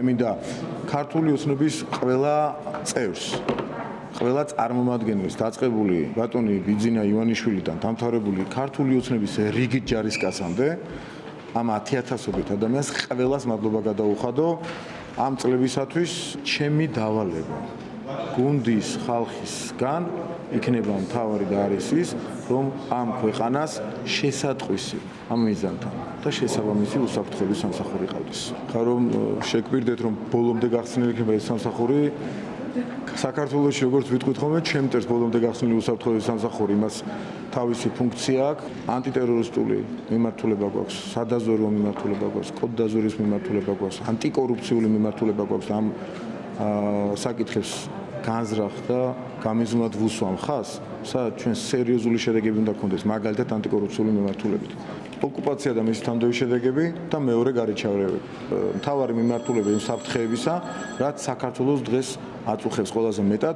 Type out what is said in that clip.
მინდა ქართული ოცნების ყველა წევრს, ყველა წარმომადგენელს დაწყებული ბატონი ბიძინა ივანიშვილიდან დამთავრებული ქართული ოცნების რიგით ჯარისკაცამდე ამ 10,000-ობით ადამიანს ყველას მადლობა გადაუხადო ამ წლებისათვის ჩემი დავალება გუნდის ხალხისგან იქნება მთავარი და არის ის რომ ამ ქვეყანას შესატყვისი ამ მიზანთან და შესაბამისი უსაფრთხოების სამსახური ყავდეს. ხა რომ შეგვირდეთ რომ ბოლომდე გახსნილი იქნება ეს სამსახური საქართველოში როგორც ვიტყვით ხოლმე ჩემ მტერს ბოლომდე გახსნილი უსაფრთხოების სამსახური იმას თავისი ფუნქცია აქვს ანტიტერორისტული მიმართულება გვაქვს სადაზვერვო მიმართულება გვაქვს კოდდაზვერის მიმართულება გვაქვს ანტიკორუფციული მიმართულება გვაქვს ამ საკითხებს განზრახ და გამიზნულად ვუსვამ ხას სადაც ჩვენ სერიოზული შედეგები უნდა გქონდეს მაგალითად ანტიკორუფციული მიმართულებით ოკუპაცია და მისი თანდავის შედეგები და მეორე გარიჩავრებები მთავარი მიმართულება იმ საფრთხეებისა რაც საქართველოს დღეს აწუხებს ყველაზე მეტად